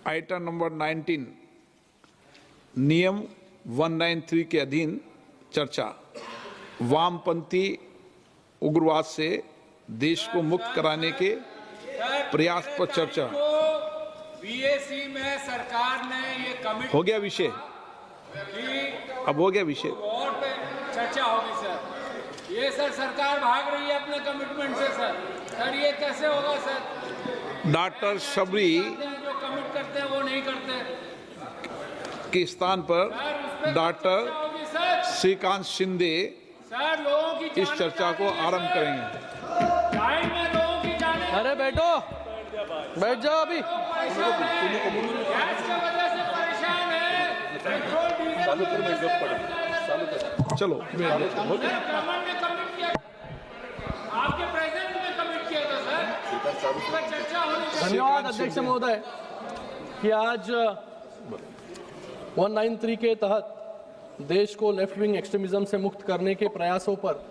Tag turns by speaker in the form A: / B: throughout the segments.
A: Item number 19 नियम 193 के अधीन चर्चा। वामपंथी उग्रवाद से देश को मुक्त कराने के प्रयास पर चर्चा।
B: बीएसी में सरकार ने ये कमिट
A: हो गया विषय, अब हो गया विषय।
B: और पे चर्चा होगी सर। ये सर सरकार भाग रही है अपने कमिटमेंट से सर ये कैसे होगा सर?
A: डॉक्टर शबरी
B: जो कमिट करते हैं वो नहीं करते
A: के स्थान पर डॉक्टर श्रीकांत शिंदे
B: सर। लोगों की
A: इस चर्चा को आरंभ करेंगे।
B: लोगों की जाने
C: अरे बैठो, बैठ जाओ अभी।
B: गैस की वजह से परेशान है, पेट्रोल डीजल
A: चलो
B: गवर्नमेंट ने कमिट किया, आपके प्रेसिडेंट ने कमिट किया था सर, इस पर चर्चा होनी चाहिए।
C: धन्यवाद अध्यक्ष महोदय कि आज 193 के तहत देश को लेफ्ट विंग एक्सट्रीमिज्म से मुक्त करने के प्रयासों पर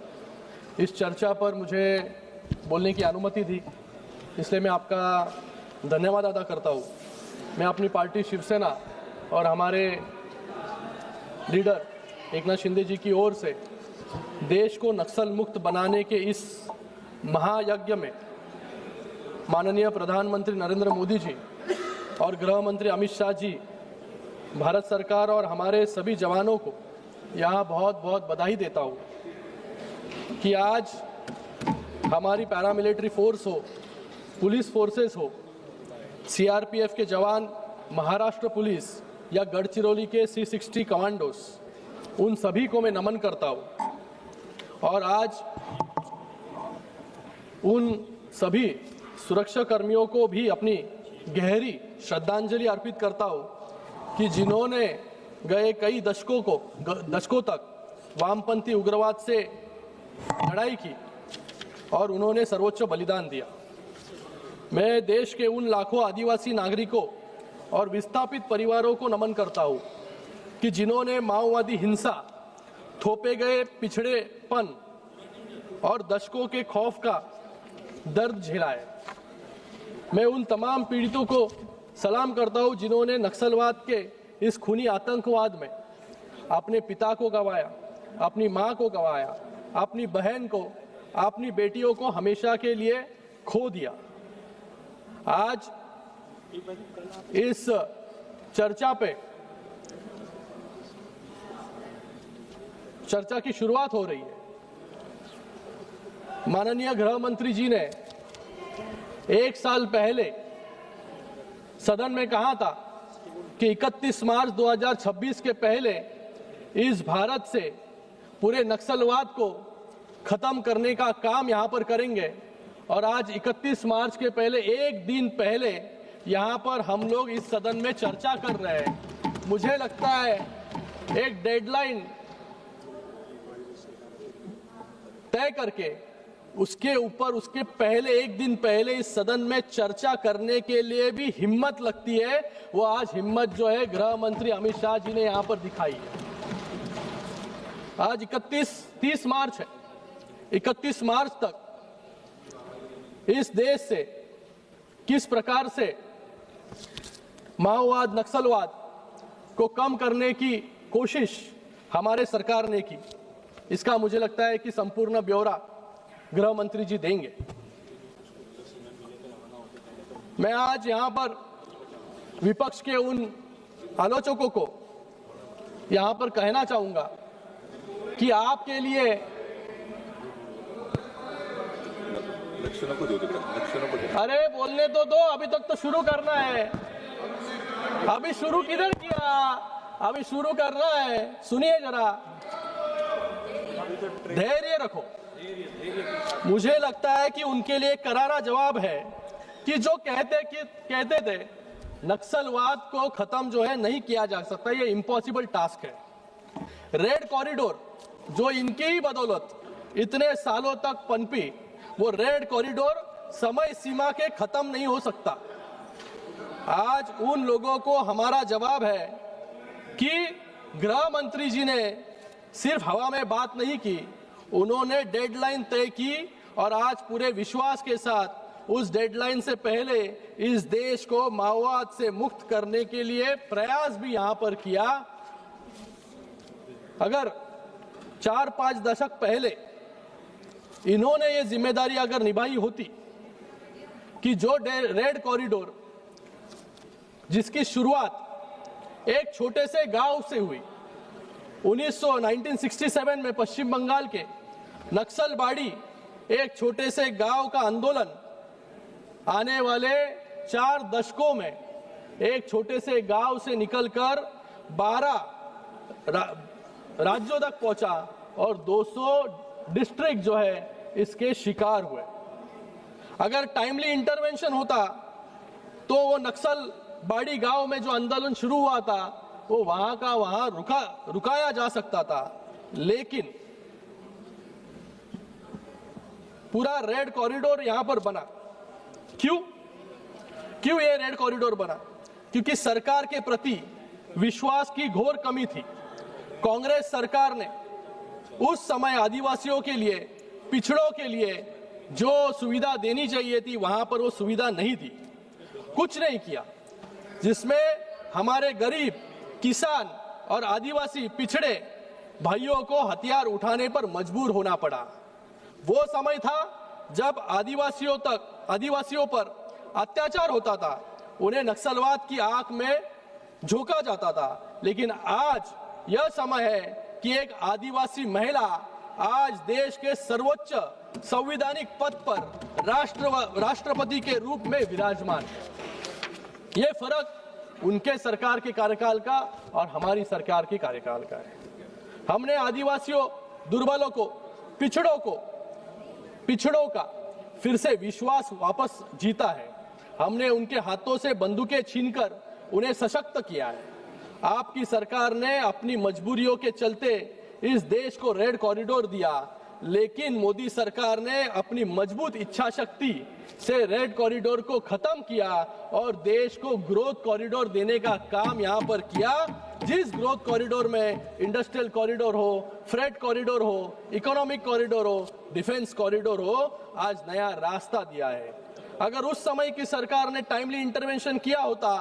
C: इस चर्चा पर मुझे बोलने की अनुमति दी, इसलिए मैं आपका धन्यवाद अदा करता हूँ। मैं अपनी पार्टी शिवसेना और हमारे लीडर एकनाथ शिंदे जी की ओर से देश को नक्सल मुक्त बनाने के इस महायज्ञ में माननीय प्रधानमंत्री नरेंद्र मोदी जी और गृह मंत्री अमित शाह जी, भारत सरकार और हमारे सभी जवानों को यहाँ बहुत बहुत बधाई देता हूँ कि आज हमारी पैरामिलिट्री फोर्स हो, पुलिस फोर्सेस हो, सीआरपीएफ के जवान, महाराष्ट्र पुलिस या गढ़चिरौली के C60 कमांडोस, उन सभी को मैं नमन करता हूँ। और आज उन सभी सुरक्षा कर्मियों को भी अपनी गहरी श्रद्धांजलि अर्पित करता हूँ कि जिन्होंने गए कई दशकों तक वामपंथी उग्रवाद से लड़ाई की और उन्होंने सर्वोच्च बलिदान दिया। मैं देश के उन लाखों आदिवासी नागरिकों और विस्थापित परिवारों को नमन करता हूँ कि जिन्होंने माओवादी हिंसा, थोपे गए पिछड़ेपन और दशकों के खौफ का दर्द झेला है। मैं उन तमाम पीड़ितों को सलाम करता हूँ जिन्होंने नक्सलवाद के इस खूनी आतंकवाद में अपने पिता को गंवाया, अपनी माँ को गंवाया, अपनी बहन को, अपनी बेटियों को हमेशा के लिए खो दिया। आज इस चर्चा की शुरुआत हो रही है। माननीय गृह मंत्री जी ने 1 साल पहले सदन में कहा था कि 31 मार्च 2026 के पहले इस भारत से पूरे नक्सलवाद को खत्म करने का काम यहाँ पर करेंगे। और आज 31 मार्च के पहले, एक दिन पहले यहाँ पर हम लोग इस सदन में चर्चा कर रहे हैं। मुझे लगता है एक डेडलाइन तय करके उसके ऊपर, उसके पहले, एक दिन पहले इस सदन में चर्चा करने के लिए भी हिम्मत लगती है। वो आज हिम्मत जो है गृह मंत्री अमित शाह जी ने यहाँ पर दिखाई है। आज 30 मार्च है। 31 मार्च तक इस देश से किस प्रकार से माओवाद, नक्सलवाद को कम करने की कोशिश हमारे सरकार ने की, इसका मुझे लगता है कि संपूर्ण ब्यौरा गृह मंत्री जी देंगे। मैं आज यहां पर विपक्ष के उन आलोचकों को यहां पर कहना चाहूंगा कि आपके लिए अरे बोलने तो दो, अभी तक तो शुरू करना है। अभी शुरू किधर किया, अभी शुरू कर रहा है। सुनिए जरा, धैर्य रखो। मुझे लगता है कि उनके लिए करारा जवाब है कि जो कहते थे नक्सलवाद को खत्म जो है नहीं किया जा सकता, ये इम्पॉसिबल टास्क है। रेड कॉरिडोर जो इनकी ही बदौलत इतने सालों तक पनपी, वो रेड कॉरिडोर समय सीमा के खत्म नहीं हो सकता। आज उन लोगों को हमारा जवाब है कि गृह मंत्री जी ने सिर्फ हवा में बात नहीं की, उन्होंने डेडलाइन तय की और आज पूरे विश्वास के साथ उस डेडलाइन से पहले इस देश को माओवाद से मुक्त करने के लिए प्रयास भी यहां पर किया। अगर 4-5 दशक पहले इन्होंने ये जिम्मेदारी अगर निभाई होती कि जो रेड कॉरिडोर जिसकी शुरुआत एक छोटे से गांव से हुई 1967 में पश्चिम बंगाल के नक्सलबाड़ी एक छोटे से गांव का आंदोलन आने वाले 4 दशकों में एक छोटे से गांव से निकलकर 12 राज्यों तक पहुंचा और 200 डिस्ट्रिक्ट जो है इसके शिकार हुए। अगर टाइमली इंटरवेंशन होता तो वो नक्सलबाड़ी गांव में जो आंदोलन शुरू हुआ था वो वहां का वहां रुकाया जा सकता था, लेकिन पूरा रेड कॉरिडोर यहां पर बना। क्यों ये रेड कॉरिडोर बना? क्योंकि सरकार के प्रति विश्वास की घोर कमी थी। कांग्रेस सरकार ने उस समय आदिवासियों के लिए, पिछड़ों के लिए जो सुविधा देनी चाहिए थी वहां पर वो सुविधा नहीं दी, कुछ नहीं किया, जिसमें हमारे गरीब किसान और आदिवासी पिछड़े भाइयों को हथियार उठाने पर मजबूर होना पड़ा। वो समय था जब आदिवासियों पर अत्याचार होता था, उन्हें नक्सलवाद की आंख में झोंका जाता था, लेकिन आज यह समय है कि एक आदिवासी महिला आज देश के सर्वोच्च संवैधानिक पद पर राष्ट्रपति के रूप में विराजमान है। ये फर्क उनके सरकार के कार्यकाल का और हमारी सरकार के कार्यकाल का है। हमने आदिवासियों, दुर्बलों को, पिछड़ों का फिर से विश्वास वापस जीता है। हमने उनके हाथों से बंदूकें छीनकर उन्हें सशक्त किया है। आपकी सरकार ने अपनी मजबूरियों के चलते इस देश को रेड कॉरिडोर दिया, लेकिन मोदी सरकार ने अपनी मजबूत इच्छा शक्ति से रेड कॉरिडोर को खत्म किया और देश को ग्रोथ कॉरिडोर देने का काम यहां पर किया। जिस ग्रोथ कॉरिडोर में इंडस्ट्रियल कॉरिडोर हो, फ्रेट कॉरिडोर हो, इकोनॉमिक कॉरिडोर हो, डिफेंस कॉरिडोर हो, आज नया रास्ता दिया है। अगर उस समय की सरकार ने टाइमली इंटरवेंशन किया होता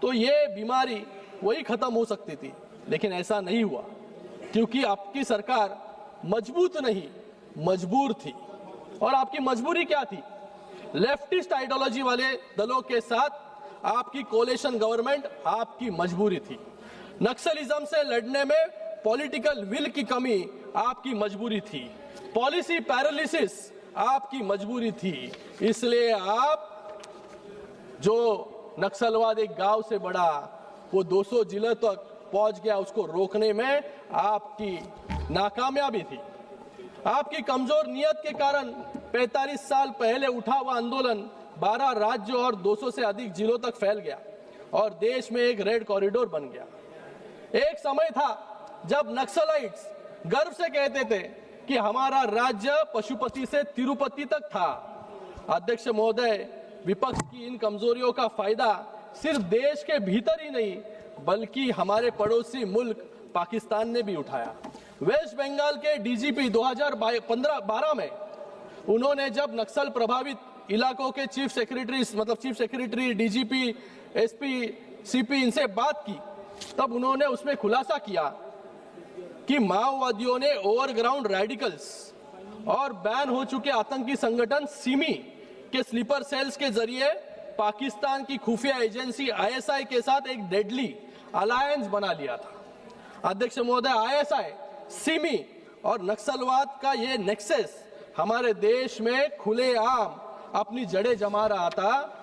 C: तो ये बीमारी वही खत्म हो सकती थी, लेकिन ऐसा नहीं हुआ, क्योंकि आपकी सरकार मजबूत नहीं, मजबूर थी। और आपकी मजबूरी क्या थी? लेफ्टिस्ट आइडियोलॉजी वाले दलों के साथ आपकी कोलिशन गवर्नमेंट आपकी मजबूरी थी। नक्सलिज्म से लड़ने में पॉलिटिकल विल की कमी आपकी मजबूरी थी। पॉलिसी पैरालिसिस आपकी मजबूरी थी। इसलिए आप जो नक्सलवाद एक गांव से बढ़ा, वो 200 जिलों तक पहुंच गया, उसको रोकने में आपकी नाकामयाबी थी। आपकी कमजोर नियत के कारण 45 साल पहले उठा हुआ आंदोलन 12 राज्यों और 200 से अधिक जिलों तक फैल गया और देश में एक रेड कॉरिडोर बन गया। एक समय था जब नक्सलाइट्स गर्व से कहते थे कि हमारा राज्य पशुपति से तिरुपति तक था। अध्यक्ष महोदय, विपक्ष की इन कमजोरियों का फायदा सिर्फ देश के भीतर ही नहीं बल्कि हमारे पड़ोसी मुल्क पाकिस्तान ने भी उठाया। वेस्ट बंगाल के डीजीपी 2012 में उन्होंने जब नक्सल प्रभावित इलाकों के chief secretary, DGP, SP, CP इनसे बात की, तब उन्होंने उसमें खुलासा किया कि माओवादियों ने ओवरग्राउंड रेडिकल्स और बैन हो चुके आतंकी संगठन सिमी के स्लीपर सेल्स के जरिए पाकिस्तान की खुफिया एजेंसी आईएसआई के साथ एक डेडली अलायंस बना लिया था। अध्यक्ष महोदय, आईएसआई, सिमी और नक्सलवाद का ये नेक्सस हमारे देश में खुलेआम अपनी जड़ें जमा रहा था।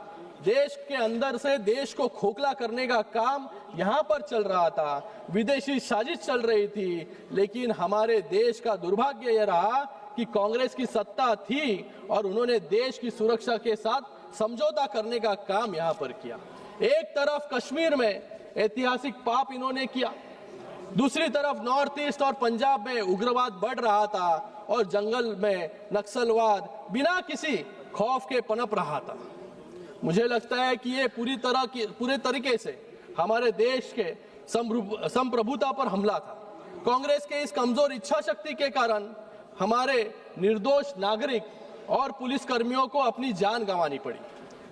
C: देश के अंदर से देश को खोखला करने का काम यहां पर चल रहा था, विदेशी साजिश चल रही थी, लेकिन हमारे देश का दुर्भाग्य यह रहा कि कांग्रेस की सत्ता थी और उन्होंने देश की सुरक्षा के साथ समझौता करने का काम यहां पर किया। एक तरफ कश्मीर में ऐतिहासिक पाप इन्होंने किया, दूसरी तरफ नॉर्थ ईस्ट और पंजाब में उग्रवाद बढ़ रहा था और जंगल में नक्सलवाद बिना किसी खौफ के पनप रहा था। मुझे लगता है कि ये पूरे तरीके से हमारे देश के संप्रभुता पर हमला था। कांग्रेस के इस कमजोर इच्छा शक्ति के कारण हमारे निर्दोष नागरिक और पुलिसकर्मियों को अपनी जान गंवानी पड़ी।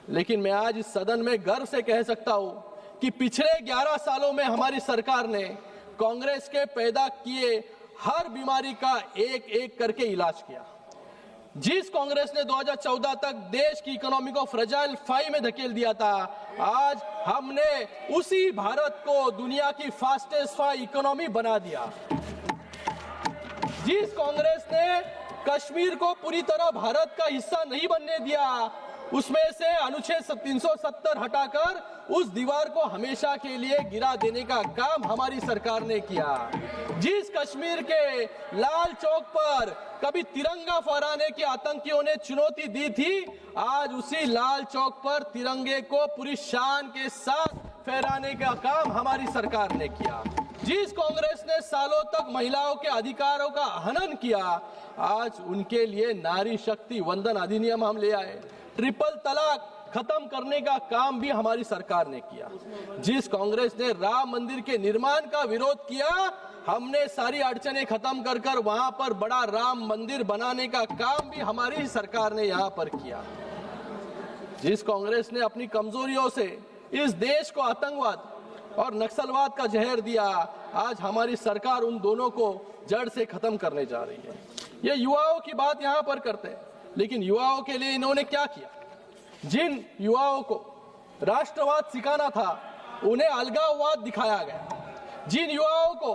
C: लेकिन मैं आज इस सदन में गर्व से कह सकता हूं कि पिछले 11 सालों में हमारी सरकार ने कांग्रेस के पैदा किए हर बीमारी का एक एक करके इलाज किया। जिस कांग्रेस ने 2014 तक देश की इकोनॉमी को फ्रेजाइल 5 में धकेल दिया था, आज हमने उसी भारत को दुनिया की फास्टेस्ट 5 इकोनॉमी बना दिया। जिस कांग्रेस ने कश्मीर को पूरी तरह भारत का हिस्सा नहीं बनने दिया, उसमें से अनुच्छेद 370 हटाकर उस दीवार को हमेशा के लिए गिरा देने का काम हमारी सरकार ने किया। जिस कश्मीर के लाल चौक पर कभी तिरंगा फहराने के आतंकियों ने चुनौती दी थी, आज उसी लाल चौक पर तिरंगे को पूरी शान के साथ फहराने का काम हमारी सरकार ने किया। जिस कांग्रेस ने सालों तक महिलाओं के अधिकारों का हनन किया, आज उनके लिए नारी शक्ति वंदन अधिनियम हम ले आए। ट्रिपल तलाक खत्म करने का काम भी हमारी सरकार ने किया। जिस कांग्रेस ने राम मंदिर के निर्माण का विरोध किया, हमने सारी अड़चनें खत्म कर कर वहां पर बड़ा राम मंदिर बनाने का काम भी हमारी सरकार ने यहां पर किया। जिस कांग्रेस ने अपनी कमजोरियों से इस देश को आतंकवाद और नक्सलवाद का जहर दिया, आज हमारी सरकार उन दोनों को जड़ से खत्म करने जा रही है। ये युवाओं की बात यहां पर करते हैं, लेकिन युवाओं के लिए इन्होंने क्या किया? जिन युवाओं को राष्ट्रवाद सिखाना था, उन्हें अलगाववाद दिखाया गया। जिन युवाओं को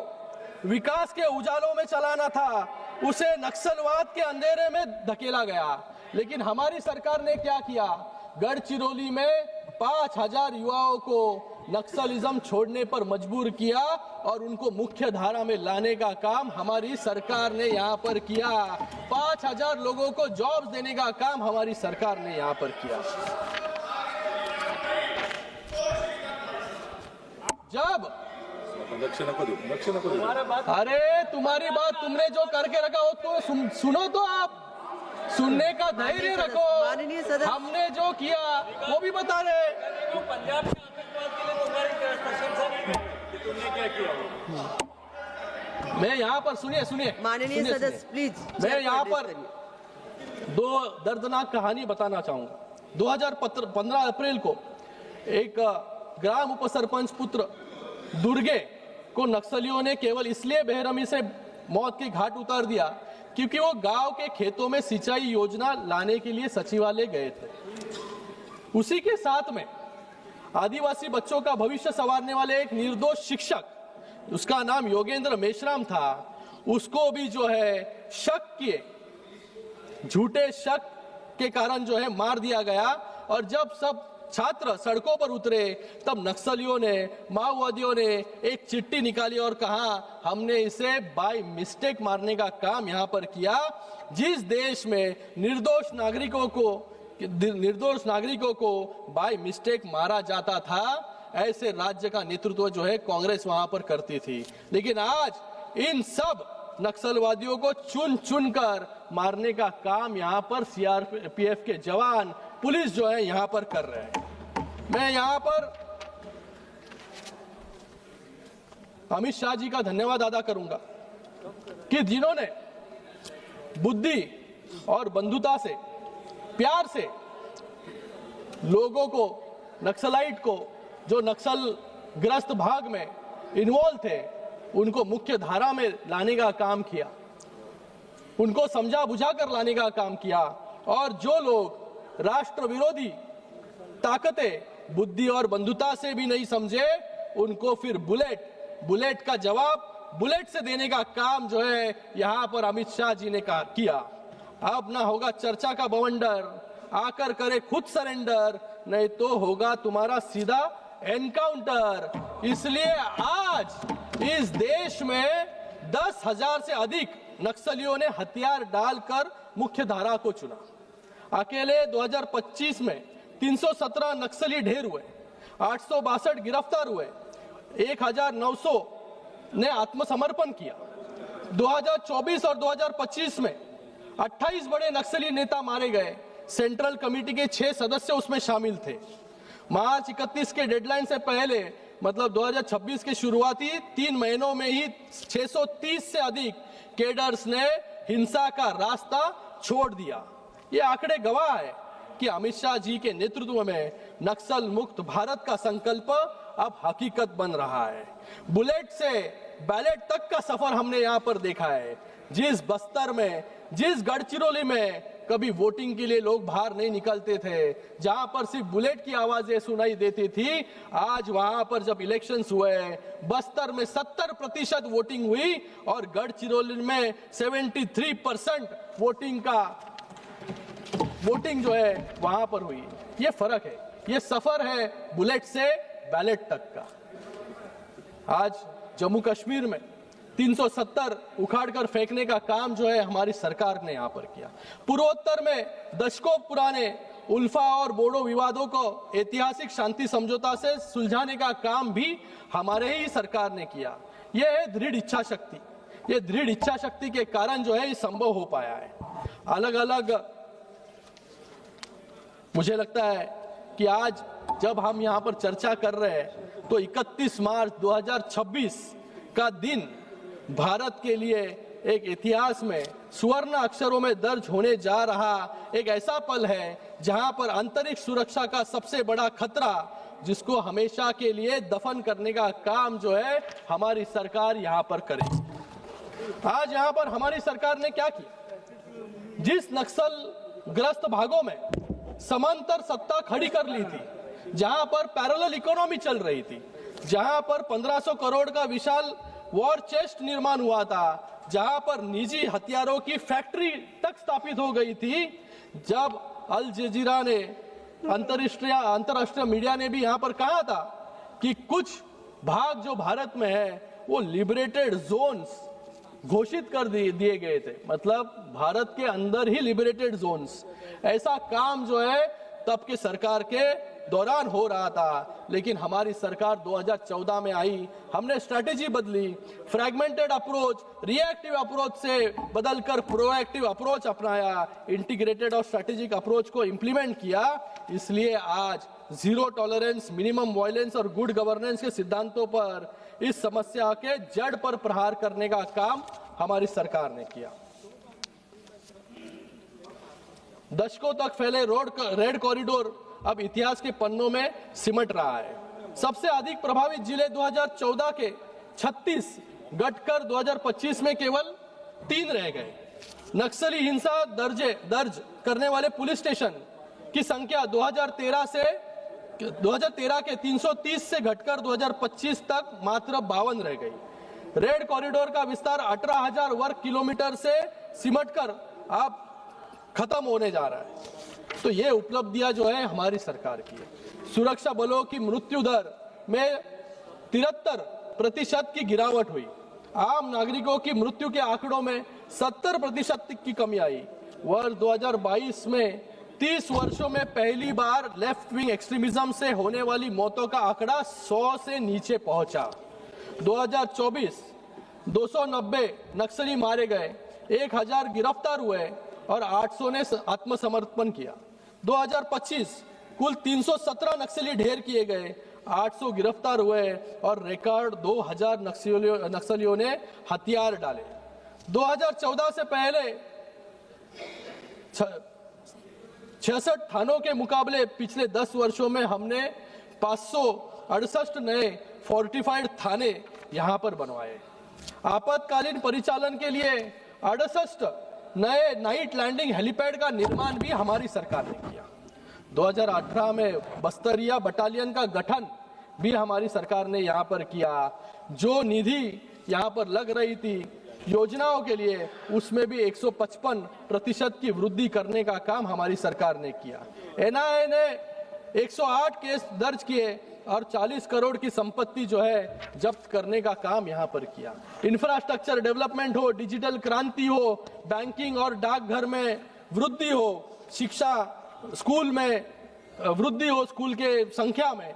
C: विकास के उजालों में चलाना था, उसे नक्सलवाद के अंधेरे में धकेला गया। लेकिन हमारी सरकार ने क्या किया? गढ़चिरौली में 5000 युवाओं को नक्सलिज्म छोड़ने पर मजबूर किया और उनको मुख्य धारा में लाने का काम हमारी सरकार ने यहाँ पर किया। 5000 लोगों को जॉब्स देने का काम हमारी सरकार ने यहाँ पर किया। जब अरे तुम्हारी बात तुमने जो करके रखा हो तो सुनो, तो आप सुनने का धैर्य रखो। हमने जो किया वो भी बता रहे।
B: पंजाब के आतंकवाद के लिए तुम्हारी प्रशंसा तुमने क्या किया?
C: मैं यहाँ पर सुनिए
D: माननीय सदस्य प्लीज,
C: मैं यहाँ पर 2 दर्दनाक कहानी बताना चाहूंगा। 2015 अप्रैल को एक ग्राम उपसरपंच पुत्र दुर्गे को नक्सलियों ने केवल इसलिए बेरहमी से मौत के घाट उतार दिया क्योंकि वो गांव के खेतों में सिंचाई योजना लाने के लिए सचिवालय गए थे। उसी के साथ में आदिवासी बच्चों का भविष्य संवारने वाले एक निर्दोष शिक्षक, उसका नाम योगेंद्र मेश्राम था, उसको भी जो है शक किए, झूठे शक के कारण जो है मार दिया गया। और जब सब छात्र सड़कों पर उतरे, तब नक्सलियों ने, माओवादियों ने एक चिट्ठी निकाली और कहा हमने इसे बाय मिस्टेक मारने का काम यहाँ पर किया। जिस देश में निर्दोष नागरिकों को बाय मिस्टेक मारा जाता था, ऐसे राज्य का नेतृत्व जो है कांग्रेस वहां पर करती थी। लेकिन आज इन सब नक्सलवादियों को चुन चुन कर मारने का काम यहाँ पर सीआरपीएफ के जवान, पुलिस जो है यहाँ पर कर रहे हैं। मैं यहाँ पर अमित शाह जी का धन्यवाद अदा करूंगा कि जिन्होंने बुद्धि और बंधुता से, प्यार से लोगों को, नक्सलाइट को, जो नक्सल ग्रस्त भाग में इन्वॉल्व थे, उनको मुख्य धारा में लाने का काम किया, उनको समझा बुझा कर लाने का काम किया। और जो लोग राष्ट्र विरोधी ताकतें बुद्धि और बंधुता से भी नहीं समझे, उनको फिर बुलेट का जवाब बुलेट से देने का काम जो है यहाँ पर अमित शाह जी ने किया। अब ना होगा चर्चा का बवंडर, आकर करे खुद सरेंडर, नहीं तो होगा तुम्हारा सीधा एनकाउंटर। इसलिए आज इस देश में 10,000 से अधिक नक्सलियों ने हथियार डालकर मुख्य धारा को चुना। अकेले 2025 में 317 नक्सली ढेर हुए, 862 गिरफ्तार हुए, 1900 ने आत्मसमर्पण किया। 2024 और 2025 में 28 बड़े नक्सली नेता मारे गए। सेंट्रल कमेटी के 6 सदस्य उसमें शामिल थे। मार्च 31 के डेडलाइन से पहले, मतलब 2026 के शुरुआती 3 महीनों में ही 630 से अधिक कैडर्स ने हिंसा का रास्ता छोड़ दिया। ये आंकड़े गवाह है कि अमित शाह जी के नेतृत्व में नक्सल मुक्त भारत का संकल्प अब हकीकत बन रहा है। बुलेट से बैलेट तक का सफर हमने यहाँ पर देखा है। जिस बस्तर में, जिस गढ़चिरौली में कभी वोटिंग के लिए लोग बाहर नहीं निकलते थे, जहां पर सिर्फ बुलेट की आवाजें सुनाई देती थी, आज वहां पर जब इलेक्शंस हुए, बस्तर में 70% वोटिंग हुई और गढ़चिरौली में 73% वोटिंग जो है वहां पर हुई। ये फर्क है, ये सफर है बुलेट से बैलेट तक का। आज जम्मू कश्मीर में 370 उखाड़कर फेंकने का काम जो है हमारी सरकार ने यहां पर किया। पूर्वोत्तर में दशकों पुराने उल्फा और बोडो विवादों को ऐतिहासिक शांति समझौता से सुलझाने का काम भी हमारे ही सरकार ने किया। यह है दृढ़ इच्छा शक्ति। ये दृढ़ इच्छा शक्ति के कारण जो है ये संभव हो पाया है। अलग अलग मुझे लगता है कि आज जब हम यहां पर चर्चा कर रहे हैं तो 31 मार्च 2026 का दिन भारत के लिए एक इतिहास में स्वर्ण अक्षरों में दर्ज होने जा रहा एक ऐसा पल है जहां पर अंतरिक्ष सुरक्षा का सबसे बड़ा खतरा, जिसको हमेशा के लिए दफन करने का काम जो है हमारी सरकार यहां पर करेगी। आज यहां पर हमारी सरकार ने क्या किया? जिस नक्सल ग्रस्त भागों में समांतर सत्ता खड़ी कर ली थी, जहां पर पैरेलल इकोनॉमी चल रही थी, जहां पर 1500 करोड़ का विशाल वॉर चेस्ट निर्माण हुआ था, जहां पर निजी हथियारों की फैक्ट्री तक स्थापित हो गई थी, जब अल जजीरा ने अंतरराष्ट्रीय मीडिया ने भी यहां पर कहा था कि कुछ भाग जो भारत में है वो लिबरेटेड जोन्स घोषित कर दिए गए थे, मतलब भारत के अंदर ही लिबरेटेड जोन्स। ऐसा काम जो है तब के सरकार के दौरान हो रहा था, लेकिन हमारी सरकार 2014 में आई, हमने स्ट्रैटेजी बदली, फ्रैगमेंटेड अप्रोच रिएक्टिव अप्रोच से बदलकर प्रोएक्टिव अप्रोच अपनाया, इंटीग्रेटेड और स्ट्रैटेजिक अप्रोच को इंप्लीमेंट किया। इसलिए आज जीरो टॉलरेंस, मिनिमम वायलेंस और गुड गवर्नेंस के सिद्धांतों पर इस समस्या के जड़ पर प्रहार करने का काम हमारी सरकार ने किया। दशकों तक फैले रेड कॉरिडोर अब इतिहास के पन्नों में सिमट रहा है। सबसे अधिक प्रभावित जिले 2014 के 36 घटकर 2025 में केवल 3 रह गए। नक्सली हिंसा दर्ज करने वाले पुलिस स्टेशन की संख्या 2013 के 330 से घटकर 2025 तक मात्र 52 रह गई। रेड कॉरिडोर का विस्तार 18,000 वर्ग किलोमीटर से सिमटकर अब खत्म होने जा रहा है। तो ये उपलब्धियां जो है हमारी सरकार की है। सुरक्षा बलों की मृत्यु दर में 73% की गिरावट हुई। आम नागरिकों की मृत्यु के आंकड़ों में 70% की कमी आई। वर्ष 2022 में 30 वर्षों में पहली बार लेफ्ट विंग एक्सट्रीमिज्म से होने वाली मौतों का आंकड़ा 100 से नीचे पहुंचा। 2024 290 नक्सली मारे गए, 1000 गिरफ्तार हुए और 800 ने आत्मसमर्पण किया। 2025 कुल 317 नक्सली ढेर किए गए, 800 गिरफ्तार हुए और रिकॉर्ड 2000 नक्सलियों ने हथियार डाले। 2014 से पहले 66 थानों के मुकाबले पिछले 10 वर्षों में हमने 568 नए फोर्टिफाइड थाने यहां पर बनवाए। आपातकालीन परिचालन के लिए 68 नए नाइट लैंडिंग हेलीपैड का निर्माण भी हमारी सरकार ने किया। 2018 में बस्तरिया बटालियन का गठन भी हमारी सरकार ने यहां पर किया। जो निधि यहां पर लग रही थी योजनाओं के लिए, उसमें भी 155% की वृद्धि करने का काम हमारी सरकार ने किया। एनआईए ने 108 केस दर्ज किए और 40 करोड़ की संपत्ति जो है जब्त करने का काम यहां पर किया। इंफ्रास्ट्रक्चर डेवलपमेंट हो, डिजिटल क्रांति हो, बैंकिंग और डाकघर में वृद्धि हो, शिक्षा स्कूल में वृद्धि हो, स्कूल के संख्या में,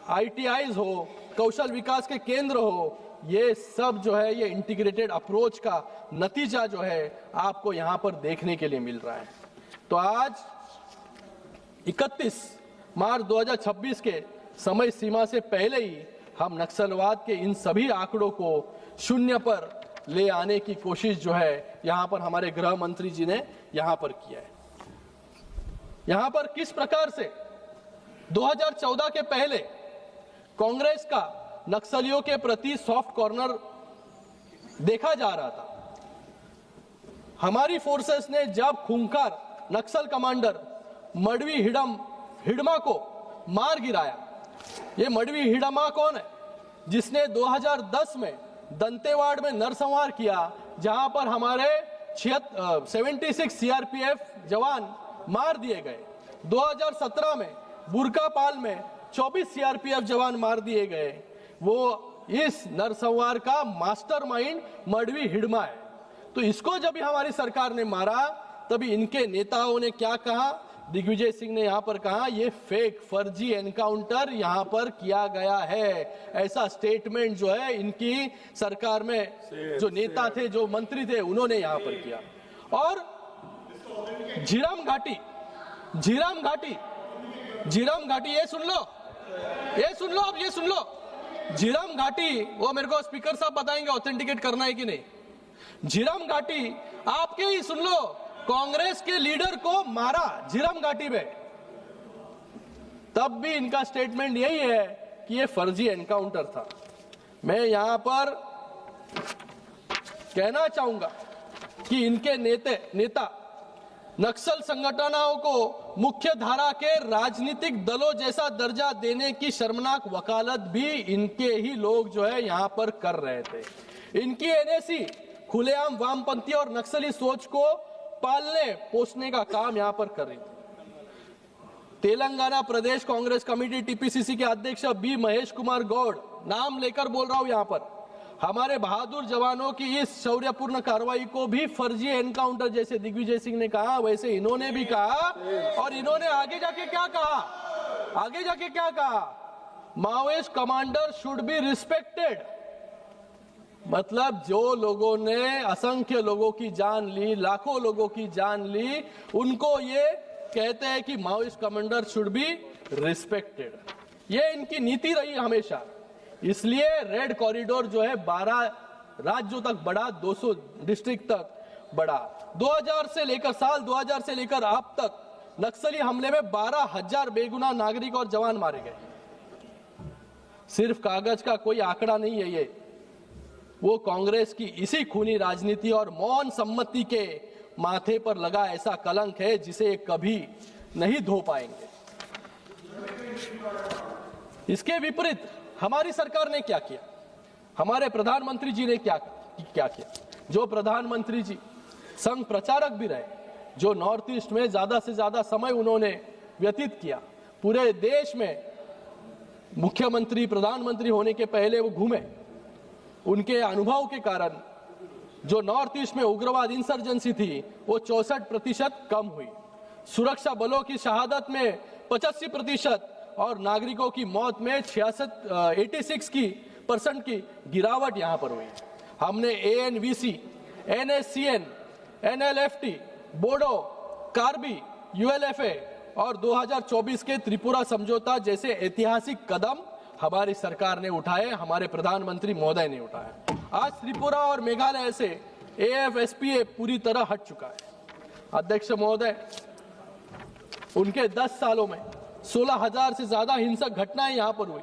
C: आईटीआईज हो, कौशल विकास के केंद्र हो, ये सब जो है ये इंटीग्रेटेड अप्रोच का नतीजा जो है आपको यहां पर देखने के लिए मिल रहा है। तो आज 31 मार्च 2026 के समय सीमा से पहले ही हम नक्सलवाद के इन सभी आंकड़ों को शून्य पर ले आने की कोशिश जो है यहां पर हमारे गृह मंत्री जी ने यहां पर किया है। यहां पर किस प्रकार से 2014 के पहले कांग्रेस का नक्सलियों के प्रति सॉफ्ट कॉर्नर देखा जा रहा था। हमारी फोर्सेस ने जब खूंखार नक्सल कमांडर मडवी हिडमा को मार गिराया। ये मडवी हिडमा कौन है? जिसने 2010 में दंतेवाड़ में नरसंहार किया, जहां पर हमारे 76 सीआरपीएफ जवान मार दिए गए। 2017 में बुरकापाल में 24 सीआरपीएफ जवान मार दिए गए। वो इस नरसंहार का मास्टरमाइंड मडवी हिडमा है। तो इसको जब हमारी सरकार ने मारा, तभी इनके नेताओं ने क्या कहा? दिग्विजय सिंह ने यहां पर कहा ये फेक फर्जी एनकाउंटर यहां पर किया गया है। ऐसा स्टेटमेंट जो है इनकी सरकार में जो नेता थे, जो मंत्री थे, उन्होंने यहां पर किया। और झीरम घाटी ये सुन लो, अब ये सुन लो। झीरम घाटी, वो मेरे को स्पीकर साहब बताएंगे ऑथेंटिकेट करना है कि नहीं। झीरम घाटी आपके ही सुन लो, कांग्रेस के लीडर को मारा झीरम घाटी में, तब भी इनका स्टेटमेंट यही है कि ये फर्जी एनकाउंटर था। मैं यहां पर कहना चाहूंगा कि इनके नेता नक्सल संगठनों को मुख्य धारा के राजनीतिक दलों जैसा दर्जा देने की शर्मनाक वकालत भी इनके ही लोग जो है यहां पर कर रहे थे। इनकी एनएसी खुलेआम वामपंथी और नक्सली सोच को पालने पोसने का काम यहां पर कर रही थी। तेलंगाना प्रदेश कांग्रेस कमेटी टीपीसीसी के अध्यक्ष बी महेश कुमार गौड़, नाम लेकर बोल रहा हूं यहां पर, हमारे बहादुर जवानों की इस शौर्यपूर्ण कार्रवाई को भी फर्जी एनकाउंटर जैसे दिग्विजय सिंह ने कहा, वैसे इन्होंने भी कहा। और इन्होंने आगे जाके क्या कहा? Maoist commander should be respected. मतलब जो लोगों ने असंख्य लोगों की जान ली, लाखों लोगों की जान ली, उनको ये कहते हैं कि Maoist commander should be respected. ये इनकी नीति रही हमेशा। इसलिए रेड कॉरिडोर जो है 12 राज्यों तक बढ़ा, 200 डिस्ट्रिक्ट तक बढ़ा। 2000 से लेकर अब तक नक्सली हमले में 12,000 बेगुनाह नागरिक और जवान मारे गए। सिर्फ कागज का कोई आंकड़ा नहीं है ये, वो कांग्रेस की इसी खूनी राजनीति और मौन सम्मति के माथे पर लगा ऐसा कलंक है जिसे कभी नहीं धो पाएंगे। इसके विपरीत हमारी सरकार ने क्या किया? हमारे प्रधानमंत्री जी ने क्या किया? जो प्रधानमंत्री जी संघ प्रचारक भी रहे, जो नॉर्थ ईस्ट में ज्यादा से ज्यादा समय उन्होंने व्यतीत किया, पूरे देश में मुख्यमंत्री प्रधानमंत्री होने के पहले वो घूमे, उनके अनुभव के कारण जो नॉर्थ ईस्ट में उग्रवाद इंसर्जेंसी थी वो 64% कम हुई। सुरक्षा बलों की शहादत में 85% और नागरिकों की मौत में 86% की गिरावट यहां पर हुई। हमने एएनवीसी, एनएससीएन, एनएलएफटी, बोडो, कार्बी, यूएलएफए और 2024 के त्रिपुरा समझौता जैसे ऐतिहासिक कदम हमारी सरकार ने उठाए, हमारे प्रधानमंत्री महोदय ने उठाया। आज त्रिपुरा और मेघालय से एएफएसपीए पूरी तरह हट चुका है। अध्यक्ष महोदय, उनके 10 सालों में 16,000 से ज्यादा हिंसक घटनाएं यहां पर हुई,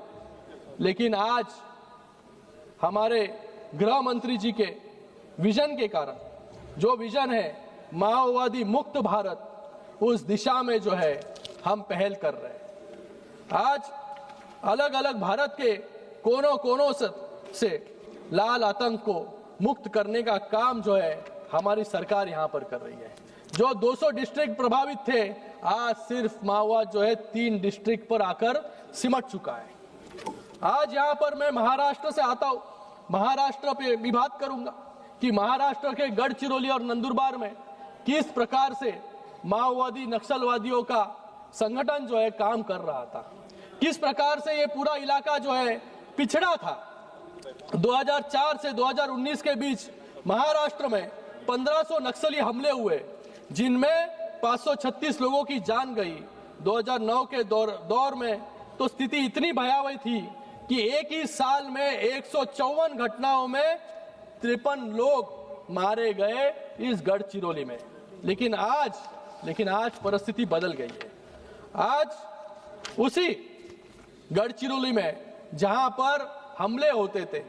C: लेकिन आज हमारे गृह मंत्री जी के विजन के कारण, जो विजन है माओवादी मुक्त भारत, उस दिशा में जो है हम पहल कर रहे हैं। आज अलग अलग भारत के कोनों कोनों से लाल आतंक को मुक्त करने का काम जो है हमारी सरकार यहां पर कर रही है। जो 200 डिस्ट्रिक्ट प्रभावित थे, आज सिर्फ माओवाद जो है 3 डिस्ट्रिक्ट पर आकर सिमट चुका है। आज यहां पर मैं महाराष्ट्र से आता हूं, महाराष्ट्र पे भी बात करूंगा कि महाराष्ट्र के गढ़चिरौली और नंदुरबार में किस प्रकार से माओवादी नक्सलवादियों का संगठन जो है काम कर रहा था, किस प्रकार से ये पूरा इलाका जो है पिछड़ा था। 2004 से 2019 के बीच महाराष्ट्र में 1500 नक्सली हमले हुए, जिनमें 536 लोगों की जान गई। 2009 के दौर में तो स्थिति इतनी भयावह थी कि एक ही साल में 154 घटनाओं में 53 लोग मारे गए इस गढ़चिरौली में। लेकिन आज परिस्थिति बदल गई है। आज उसी गढ़चिरौली में जहां पर हमले होते थे,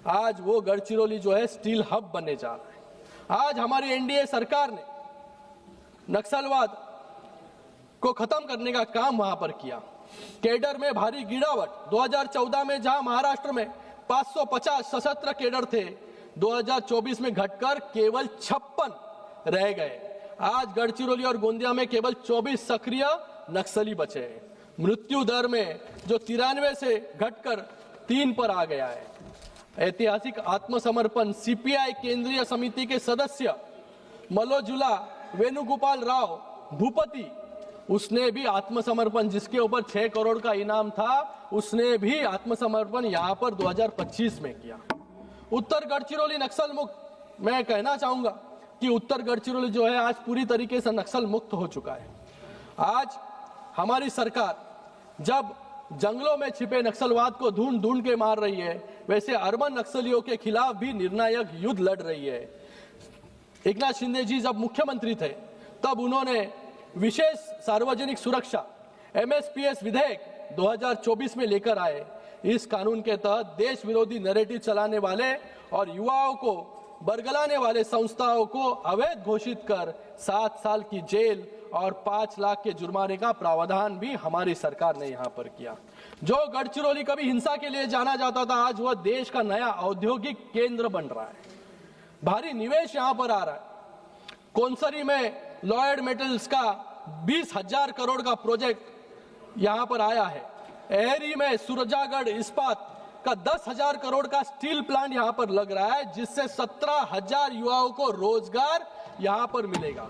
C: आज वो गढ़चिरौली जो है स्टील हब बनने जा रहा है। आज हमारी एनडीए सरकार ने नक्सलवाद को खत्म करने का काम वहां पर किया। कैडर में भारी गिरावट, 2014 में जहां महाराष्ट्र में 550 सशस्त्र कैडर थे, 2024 में घटकर केवल 56 रह गए। आज गढ़चिरौली और गोंदिया में केवल 24 सक्रिय नक्सली बचे हैं। मृत्यु दर में जो 93 से घटकर 3 पर आ गया है। ऐतिहासिक आत्मसमर्पण सीपीआई केंद्रीय समिति के सदस्य मलोजुला वेणुगोपाल राव भूपति, उसने भी आत्मसमर्पण, जिसके ऊपर 6 करोड़ का इनाम था, उसने भी आत्मसमर्पण यहां पर 2025 में किया। उत्तर गढ़चिरौली नक्सल मुक्त, मैं कहना चाहूंगा कि उत्तर गढ़चिरौली जो है आज पूरी तरीके से नक्सल मुक्त हो चुका है। आज हमारी सरकार जब जंगलों में छिपे नक्सलवाद को ढूंढ ढूंढ के मार रही है, वैसे अर्बन नक्सलियों के खिलाफ भी निर्णायक युद्ध लड़ रही है। एकनाथ शिंदे जी जब मुख्यमंत्री थे तब उन्होंने विशेष सार्वजनिक सुरक्षा एमएसपीएस विधेयक 2024 में लेकर आए। इस कानून के तहत देश विरोधी नैरेटिव चलाने वाले और युवाओं को बरगलाने वाले संस्थाओं को अवैध घोषित कर 7 साल की जेल और 5 लाख के जुर्माने का प्रावधान भी हमारी सरकार ने यहां पर किया। जो गढ़चिरौली कभी हिंसा के लिए जाना जाता था, आज वह देश का नया औद्योगिक केंद्र बन रहा है। भारी निवेश यहां पर आ रहा है। कोनसरी में लॉयड मेटल्स का 20,000 करोड़ का प्रोजेक्ट यहां पर आया है। एहरी में सुरजागढ़ इस्पात का 10,000 करोड़ का स्टील प्लांट यहां पर लग रहा है, जिससे 17,000 युवाओं को रोजगार यहां पर मिलेगा।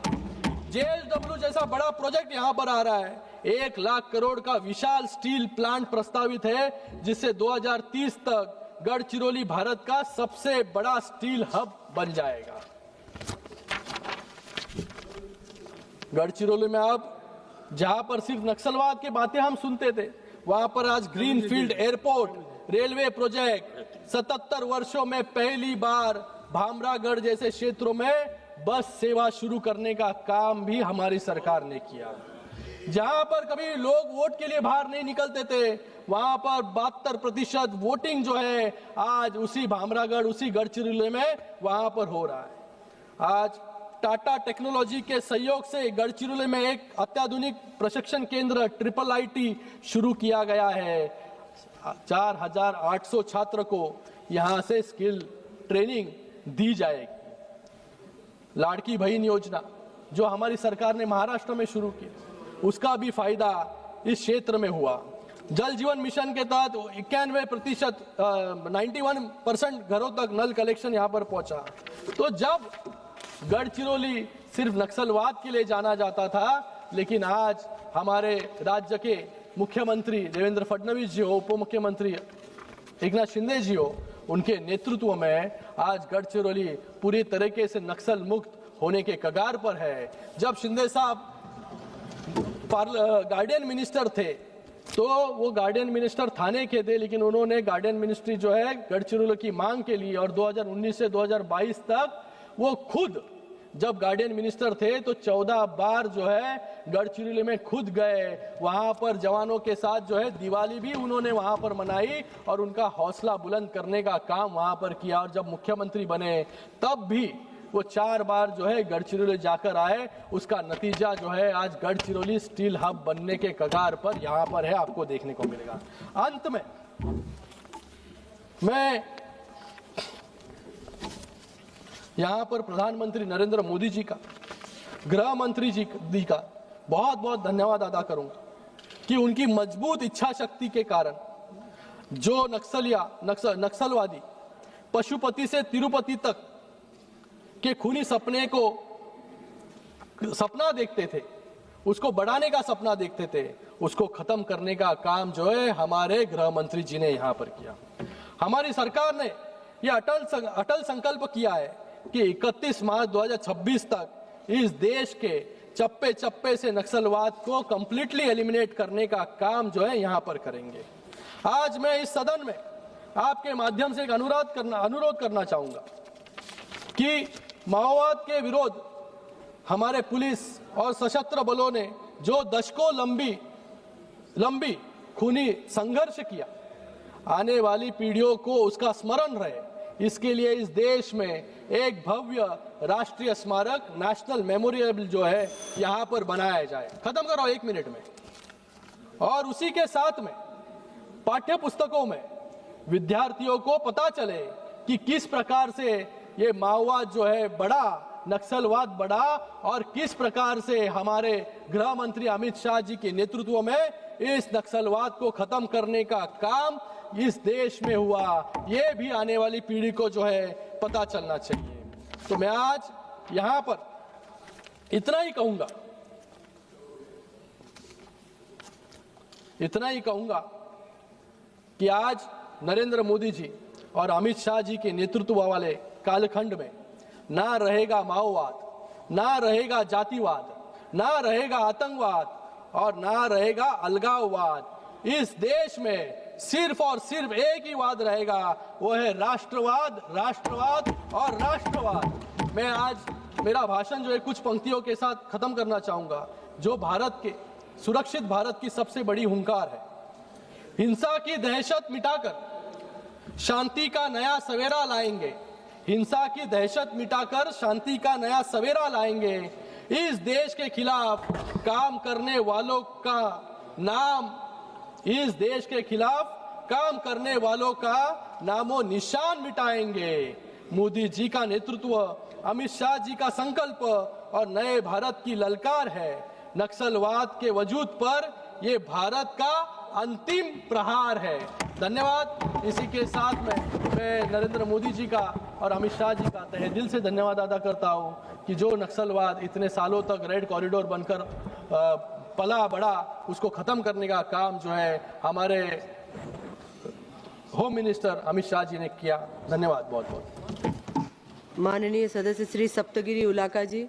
C: जेएसडब्ल्यू जैसा बड़ा प्रोजेक्ट यहां पर आ रहा है। 1 लाख करोड़ का विशाल स्टील प्लांट प्रस्तावित है, जिससे 2030 तक गढ़चिरौली भारत का सबसे बड़ा स्टील हब बन जाएगा। गढ़चिरौली में अब जहां पर सिर्फ नक्सलवाद की बातें हम सुनते थे, वहां पर आज ग्रीनफील्ड एयरपोर्ट, रेलवे प्रोजेक्ट, 77 वर्षों में पहली बार भामरागढ़ जैसे क्षेत्रों में बस सेवा शुरू करने का काम भी हमारी सरकार ने किया। जहां पर कभी लोग वोट के लिए बाहर नहीं निकलते थे, वहां पर 72% वोटिंग जो है आज उसी भामरागढ़, उसी गढ़चिरौली में वहां पर हो रहा है। आज टाटा टेक्नोलॉजी के सहयोग से गढ़चिरौली में एक अत्याधुनिक प्रशिक्षण केंद्र IIIT शुरू किया गया है। 4,800 छात्र को यहां से स्किल ट्रेनिंग दी जाएगी। लाड़की बहन योजना जो हमारी सरकार ने महाराष्ट्र में शुरू की, उसका भी फायदा इस क्षेत्र में हुआ। जल जीवन मिशन के तहत 91% 91% घरों तक नल कलेक्शन यहां पर पहुंचा। तो जब गढ़चिरौली सिर्फ नक्सलवाद के लिए जाना जाता था, लेकिन आज हमारे राज्य के मुख्यमंत्री देवेंद्र फडणवीस जी हो, उप मुख्यमंत्री एकनाथ शिंदे जी हो, उनके नेतृत्व में आज गढ़चिरौली पूरी तरीके से नक्सल मुक्त होने के कगार पर है। जब शिंदे साहब गार्डियन मिनिस्टर थे तो वो गार्डियन मिनिस्टर थाने के थे, लेकिन उन्होंने गार्डियन मिनिस्ट्री जो है गढ़चिरौली की मांग के लिए, और 2019 से 2022 तक वो खुद जब गार्डियन मिनिस्टर थे तो 14 बार जो है गढ़चिरौली में खुद गए। वहां पर जवानों के साथ जो है दिवाली भी उन्होंने वहां पर मनाई और उनका हौसला बुलंद करने का काम वहां पर किया। और जब मुख्यमंत्री बने तब भी वो 4 बार जो है गढ़चिरौली जाकर आए। उसका नतीजा जो है आज गढ़चिरौली स्टील हब बनने के कगार पर यहां पर है, आपको देखने को मिलेगा। अंत में मैं यहां पर प्रधानमंत्री नरेंद्र मोदी जी का, गृह मंत्री जी का बहुत बहुत धन्यवाद अदा करूंगा कि उनकी मजबूत इच्छा शक्ति के कारण जो नक्सलवादी पशुपति से तिरुपति तक के खूनी सपने को सपना देखते थे, उसको बढ़ाने का सपना देखते थे, उसको खत्म करने का काम जो है हमारे गृह मंत्री जी ने यहां पर किया। हमारी सरकार ने यह अटल संकल्प किया है कि 31 मार्च 2026 तक इस देश के चप्पे चप्पे से नक्सलवाद को कंप्लीटली एलिमिनेट करने का काम जो है यहां पर करेंगे। आज मैं इस सदन में आपके माध्यम से एक अनुरोध करना चाहूंगा कि माओवाद के विरोध हमारे पुलिस और सशस्त्र बलों ने जो दशकों लंबी लंबी खूनी संघर्ष किया, आने वाली पीढ़ियों को उसका स्मरण रहे, इसके लिए इस देश में एक भव्य राष्ट्रीय स्मारक नेशनल मेमोरियल जो है यहाँ पर बनाया जाए। खत्म करो 1 मिनट में। और उसी के साथ में पाठ्य पुस्तकों में विद्यार्थियों को पता चले कि किस प्रकार से ये माओवाद जो है बढ़ा, नक्सलवाद बढ़ा, और किस प्रकार से हमारे गृह मंत्री अमित शाह जी के नेतृत्व में इस नक्सलवाद को खत्म करने का काम इस देश में हुआ, ये भी आने वाली पीढ़ी को जो है पता चलना चाहिए। तो मैं आज यहां पर इतना ही कहूंगा कि आज नरेंद्र मोदी जी और अमित शाह जी के नेतृत्व वाले कालखंड में ना रहेगा माओवाद, ना रहेगा जातिवाद, ना रहेगा आतंकवाद और ना रहेगा अलगाववाद। इस देश में सिर्फ और सिर्फ एक ही वाद रहेगा, वो है राष्ट्रवाद, राष्ट्रवाद और राष्ट्रवाद। मैं आज मेरा भाषण जो है कुछ पंक्तियों के साथ खत्म करना चाहूंगा, जो भारत के सुरक्षित भारत की सबसे बड़ी हुंकार है। हिंसा की दहशत मिटाकर शांति का नया सवेरा लाएंगे, हिंसा की दहशत मिटाकर शांति का नया सवेरा लाएंगे। इस देश के खिलाफ काम करने वालों का नाम, इस देश के खिलाफ काम करने वालों का नामो निशान मिटाएंगे। मोदी जी का नेतृत्व, अमित शाह जी का संकल्प और नए भारत की ललकार है। नक्सलवाद के वजूद पर ये भारत का अंतिम प्रहार है। धन्यवाद। इसी के साथ में मैं नरेंद्र मोदी जी का और अमित शाह जी का तहे दिल से धन्यवाद अदा करता हूं कि जो नक्सलवाद इतने सालों तक रेड कॉरिडोर बनकर पला बढ़ा, उसको खत्म करने का काम जो है हमारे होम मिनिस्टर अमित शाह जी ने किया। धन्यवाद बहुत बहुत।
D: माननीय सदस्य श्री सप्तगिरी उलाका जी।